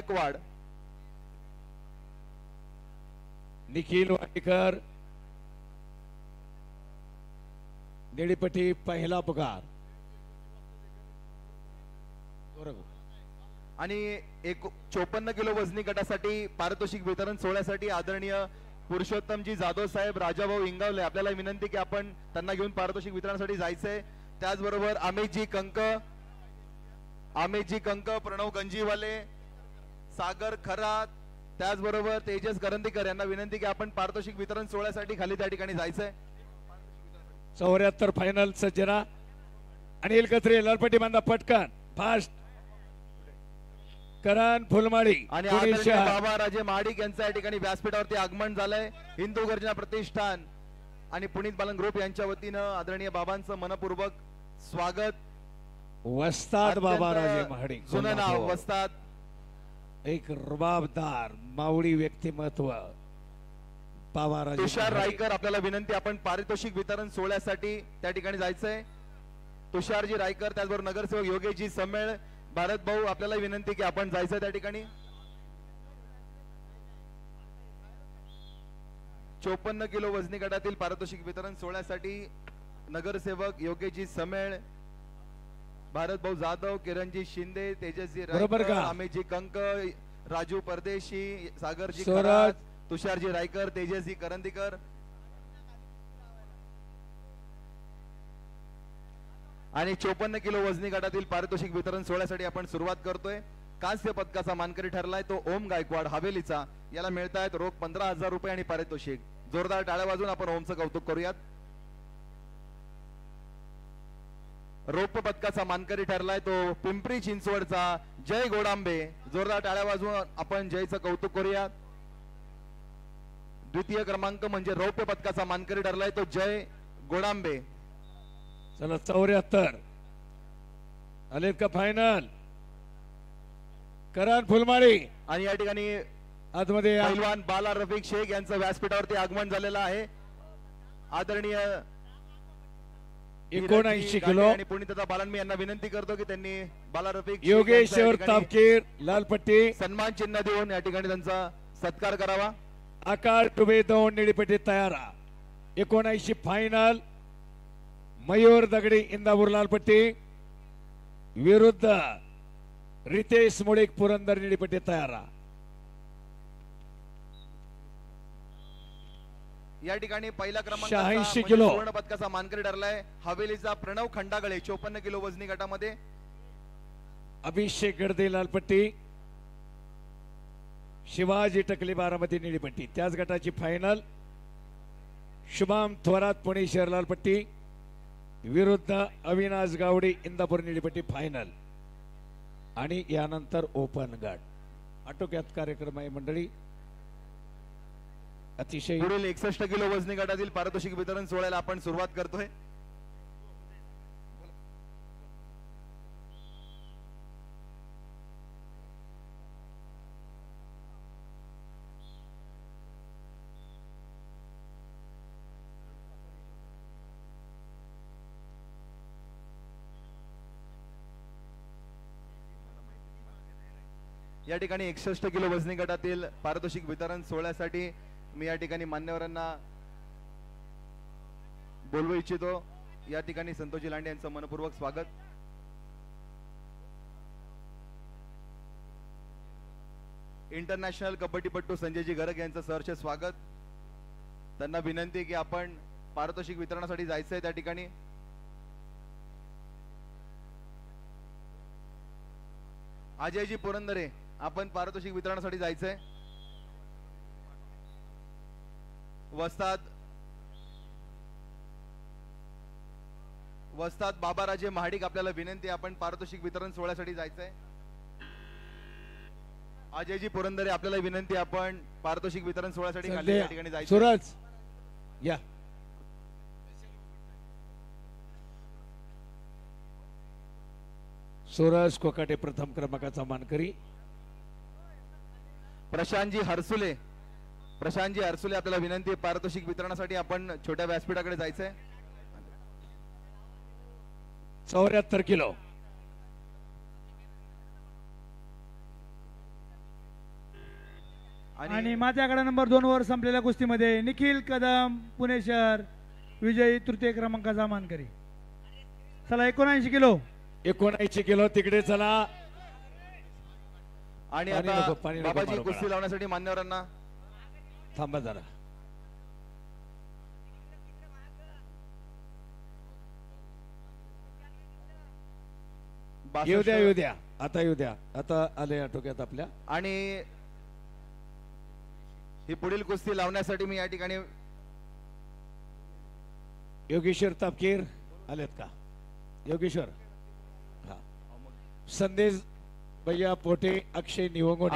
गायकवाड, निखिल वाडेकर निळीपट्टी पहिला पुकार आणि 54 किलो वजनी गटासाठी पारितोषिक वितरण सोहळ्यासाठी आदरणीय पुरुषोत्तमजी जाधव साहेब, राजाभाऊ इंगावले आपल्याला विनंती की आपण त्यांना घेऊन पारितोषिक वितरणासाठी जायचंय. त्याचबरोबर अमितजी कंक, प्रणव गंजीवाले, सागर खरात, त्याचबरोबर तेजस करंदीकर यांना विनंती की आपण पारितोषिक वितरण सोहळ्यासाठी खाली त्या ठिकाणी जायचंय. 74 फायनल सज्जना अनिल कत्रे लालपट्टी बांधा पटकन फास्ट करण फुलमाळी आणि आदरणीय बाबा राजे महाडिक यांचं या ठिकाणी व्यासपीठावरती आगमन झालंय. हिंदू गर्जना प्रतिष्ठान आणि पुनीत बालन ग्रुप यांच्या वतीनं आदरणीय बाबांचं मनपूर्वक स्वागत. वस्ताद बाबा राजे महाडिक जुनं नाव वस्ताद, एक रुबाबदार मावळी व्यक्तिमत्व बाबा राजे. तुषार रायकर आपल्याला विनंती आपण पारितोषिक वितरण सोहळ्यासाठी त्या ठिकाणी जायचंय. तुषारजी रायकर, त्याचबरोबर नगरसेवक योगेशजी समेळ, भारत भाऊ आपल्याला विनंती की आपण जायचं त्या ठिकाणी. 54 किलो वजनी गटातील पारितोषिक वितरण सोहळ्यासाठी नगरसेवक योगेशजी समेळ, भारत भाऊ जाधव, किरणजी शिंदे, तेजसजी रायकर, अमितजी कंक, राजू परदेशी, सागरजी खरात, तुषारजी रायकर, तेजसजी करंदीकर आणि 54 किलो वजनी गटातील पारितोषिक वितरण सोहळ्यासाठी आपण सुरुवात करतोय. कांस्य पदकाचा मानकरी ठरलाय तो ओम गायकवाड हवेलीचा. याला मिळतायत रोख 15,000 रुपये आणि पारितोषिक. जोरदार टाळ्या वाजून आपण ओमचं कौतुक करूयात. रौप्य पदकाचा मानकरी ठरलाय तो पिंपरी चिंचवडचा जय गोडांबे. जोरदार टाळ्या वाजवून आपण जयचं कौतुक करूयात. द्वितीय क्रमांक म्हणजे रौप्य पदकाचा मानकरी ठरलाय तो जय गोडांबे. चला 74 आलेत का फायनल. करण फुलमाळी आणि या ठिकाणी आतमध्ये पैलवान बाला रफिक शेख यांचं व्यासपीठावरती आगमन झालेलं आहे. आदरणीय 79 किलो आणि पुनीतदा बालन यांना विनंती करतो की त्यांनी बाला रफिक योगेश्वर तापकीर लालपट्टी सन्मान चिन्ह देऊन या ठिकाणी त्यांचा सत्कार करावा. आकार टुबे दोन निळीपट्टी तयार. 79 फायनल मयूर दगडी इंदापूर लालपट्टी विरुद्ध रितेश मुळीक पुरंदर निळीपट्टी तयार. या ठिकाणी पहिला क्रमांक 86 किलो सुवर्ण पदकाचा मानकरी ठरलाय हवेलीचा प्रणव खंडागळे. 54 किलो वजनी गटामध्ये अभिषेक गडदे लालपट्टी, शिवाजी टकली बारामती निळीपट्टी. त्याच गटाची फायनल शुभम थोरात पुणे शहर लालपट्टी विरुद्ध अविनाश गावडे इंदापूर निळीपट्टी फायनल. आणि यानंतर ओपन गट. आटोक्यात कार्यक्रम आहे मंडळी. अतिशय पुढील 61 किलो वजनी गटातील पारितोषिक वितरण सोहळ्याला आपण सुरुवात करतोय. या ठिकाणी 61 किलो वजनी गटातील पारितोषिक वितरण सोहळ्यासाठी मी या ठिकाणी मान्यवरांना बोलवू इच्छितो. या ठिकाणी संतोषजी लांडे यांचं मनपूर्वक स्वागत. इंटरनॅशनल कबड्डीपट्टू संजयजी गरग यांचं सहर्ष स्वागत. त्यांना विनंती की आपण पारितोषिक वितरणासाठी जायचंय त्या ठिकाणी. अजयजी पुरंदरे आपण पारितोषिक वितरणासाठी जायचंय. वस्ताद बाबाराजे महाडिक आपल्याला विनंती आपण पारितोषिक वितरण सोहळ्यासाठी जायचंय. अजयजी पुरंदरे आपल्याला विनंती आपण पारितोषिक वितरण सोहळ्यासाठी खाली या ठिकाणी जायचं. सूरज या सूरज कोकाटे प्रथम क्रमांकाचा मानकरी. प्रशांतजी हरसुले आपल्याला विनंती आहे पारितोषिक वितरणासाठी आपण छोट्या व्यासपीठाकडे जायचंय. 74 किलो आणि माझ्या आकडा नंबर 2 वर संपलेल्या कुस्तीमध्ये निखिल कदम पुणे शहर विजयी तृतीय क्रमांकाचा मानकरी. चला 79 किलो 79 किलो तिकडे चला. आणि पाणी आता नको, पाणी नको बाबाजी मारू कुस्ती मला. लावण्यासाठी मान्यवरांना थांबा जरा. येऊ द्या येऊ द्या आता येऊ द्या. आता आले आटोक्यात आपल्या. आणि ही पुढील कुस्ती लावण्यासाठी मी या ठिकाणी योगेश्वर तापकीर आलेत का? योगेश्वर हा. संदेश भैया पोटे, अक्षय निवंगोडे.